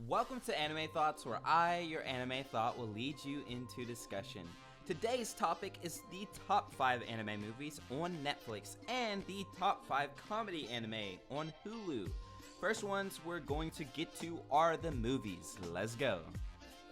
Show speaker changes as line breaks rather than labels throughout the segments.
Welcome to AnimeThoughts, where I, your anime thought, will lead you into discussion. Today's topic is the top 5 anime movies on Netflix and the top 5 comedy anime on Hulu. First ones we're going to get to are the movies. Let's go.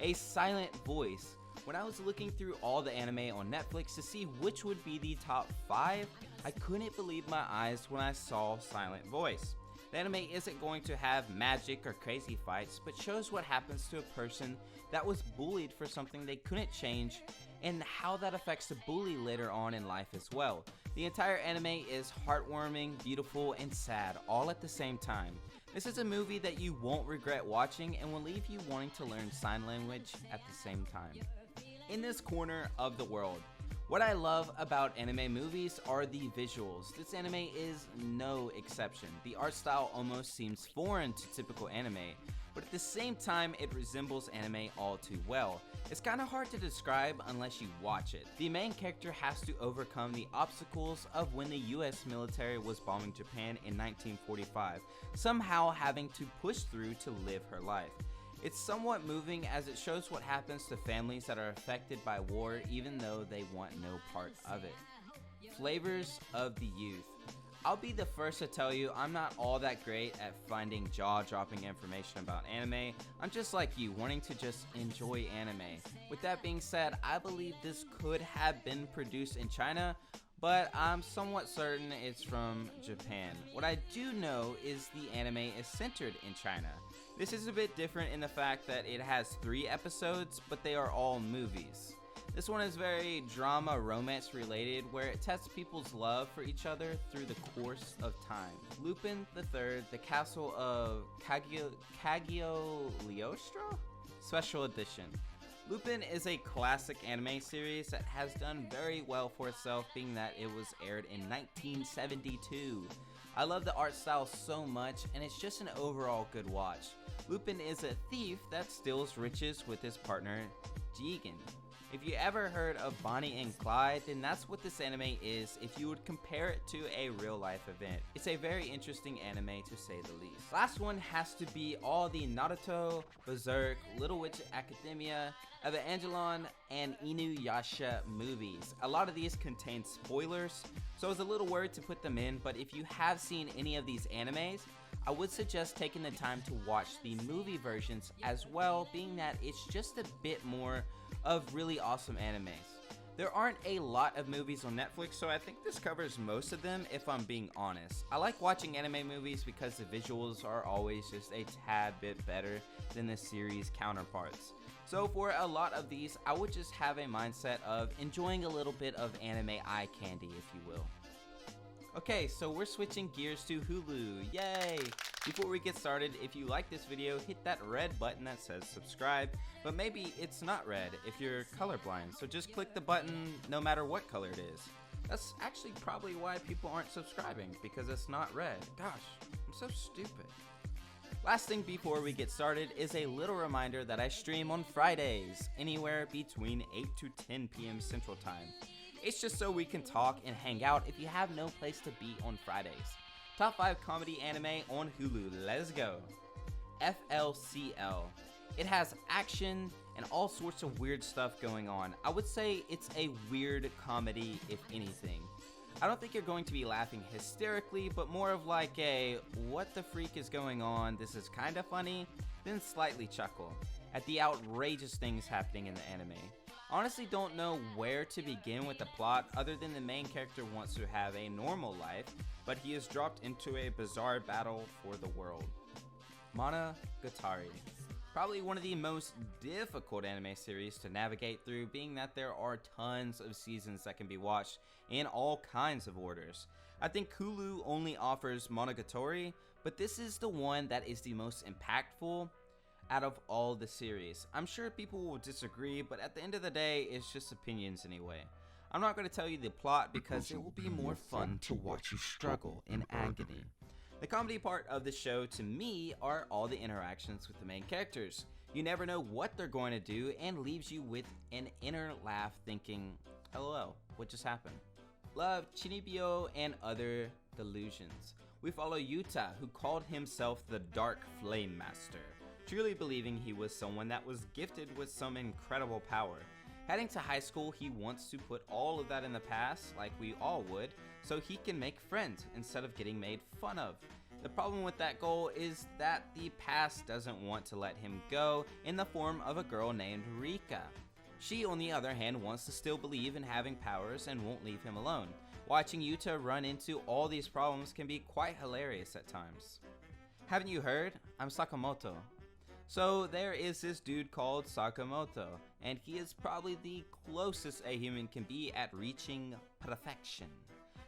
A Silent Voice. When I was looking through all the anime on Netflix to see which would be the top 5, I couldn't believe my eyes when I saw Silent Voice. The anime isn't going to have magic or crazy fights, but shows what happens to a person that was bullied for something they couldn't change and how that affects the bully later on in life as well. The entire anime is heartwarming, beautiful, and sad all at the same time. This is a movie that you won't regret watching and will leave you wanting to learn sign language at the same time. In this corner of the world, what I love about anime movies are the visuals. This anime is no exception. The art style almost seems foreign to typical anime, but at the same time it resembles anime all too well. It's kinda hard to describe unless you watch it. The main character has to overcome the obstacles of when the US military was bombing Japan in 1945, somehow having to push through to live her life. It's somewhat moving as it shows what happens to families that are affected by war even though they want no part of it. Flavors of the youth. I'll be the first to tell you I'm not all that great at finding jaw-dropping information about anime. I'm just like you, wanting to just enjoy anime. With that being said, I believe this could have been produced in China, but I'm somewhat certain it's from Japan. What I do know is the anime is centered in China. This is a bit different in the fact that it has 3 episodes, but they are all movies. This one is very drama romance related, where it tests people's love for each other through the course of time. Lupin the Third, The Castle of Cagliostro? Special Edition. Lupin is a classic anime series that has done very well for itself, being that it was aired in 1972. I love the art style so much, and it's just an overall good watch. Lupin is a thief that steals riches with his partner, Jigen. If you ever heard of Bonnie and Clyde, then that's what this anime is if you would compare it to a real life event. It's a very interesting anime to say the least. Last one has to be all the Naruto, Berserk, Little Witch Academia, Evangelion, and Inuyasha movies. A lot of these contain spoilers, so I was a little worried to put them in, but if you have seen any of these animes, I would suggest taking the time to watch the movie versions as well, being that it's just a bit more of really awesome animes. There aren't a lot of movies on Netflix, so I think this covers most of them if I'm being honest. I like watching anime movies because the visuals are always just a tad bit better than the series counterparts. So for a lot of these, I would just have a mindset of enjoying a little bit of anime eye candy, if you will. Okay, so we're switching gears to Hulu, yay! Before we get started, if you like this video, hit that red button that says subscribe, but maybe it's not red if you're colorblind, so just click the button no matter what color it is. That's actually probably why people aren't subscribing, because it's not red. Gosh, I'm so stupid. Last thing before we get started is a little reminder that I stream on Fridays, anywhere between 8 to 10 p.m. Central Time. It's just so we can talk and hang out if you have no place to be on Fridays. Top 5 comedy anime on Hulu, let's go. FLCL. It has action and all sorts of weird stuff going on. I would say it's a weird comedy, if anything. I don't think you're going to be laughing hysterically, but more of like a, what the freak is going on, this is kinda funny, then slightly chuckle at the outrageous things happening in the anime. Honestly don't know where to begin with the plot other than the main character wants to have a normal life, but he is dropped into a bizarre battle for the world. Monogatari. Probably one of the most difficult anime series to navigate through, being that there are tons of seasons that can be watched in all kinds of orders. I think Hulu only offers Monogatari, but this is the one that is the most impactful out of all the series. I'm sure people will disagree, but at the end of the day, it's just opinions anyway. I'm not going to tell you the plot because it will be more fun to watch you struggle in agony. The comedy part of the show to me are all the interactions with the main characters. You never know what they're going to do and leaves you with an inner laugh thinking, LOL, what just happened? Love, Chinibyo, and other Delusions. We follow Yuta, who called himself the Dark Flame Master. truly believing he was someone that was gifted with some incredible power. Heading to high school, he wants to put all of that in the past, like we all would, so he can make friends instead of getting made fun of. The problem with that goal is that the past doesn't want to let him go in the form of a girl named Rika. She, on the other hand, wants to still believe in having powers and won't leave him alone. Watching Yuta run into all these problems can be quite hilarious at times. Haven't you heard? I'm Sakamoto. So there is this dude called Sakamoto, and he is probably the closest a human can be at reaching perfection.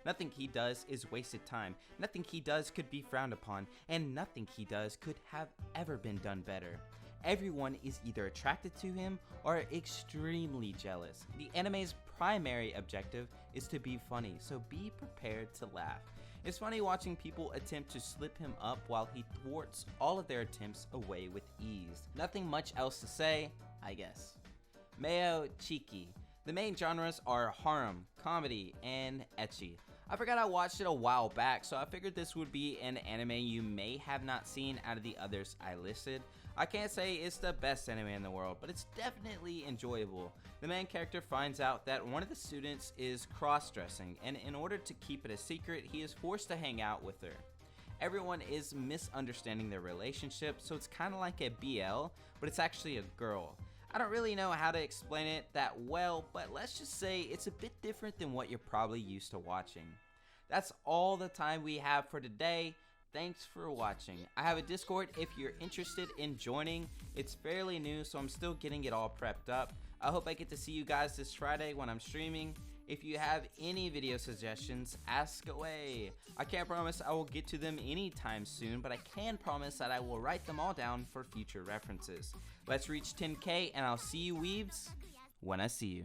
Nothing he does is wasted time, nothing he does could be frowned upon, and nothing he does could have ever been done better. Everyone is either attracted to him or extremely jealous. The anime's primary objective is to be funny, so be prepared to laugh. It's funny watching people attempt to slip him up while he thwarts all of their attempts away with ease. Nothing much else to say, I guess. Mayo Cheeky. The main genres are harem, comedy, and ecchi. I forgot I watched it a while back, so I figured this would be an anime you may have not seen out of the others I listed. I can't say it's the best anime in the world, but it's definitely enjoyable. The main character finds out that one of the students is cross-dressing, and in order to keep it a secret, he is forced to hang out with her. Everyone is misunderstanding their relationship, so it's kind of like a BL, but it's actually a girl. I don't really know how to explain it that well, but let's just say it's a bit different than what you're probably used to watching. That's all the time we have for today. Thanks for watching. I have a Discord if you're interested in joining. It's fairly new, so I'm still getting it all prepped up. I hope I get to see you guys this Friday when I'm streaming. If you have any video suggestions, ask away. I can't promise I will get to them anytime soon, but I can promise that I will write them all down for future references. Let's reach 10K, and I'll see you weebs when I see you.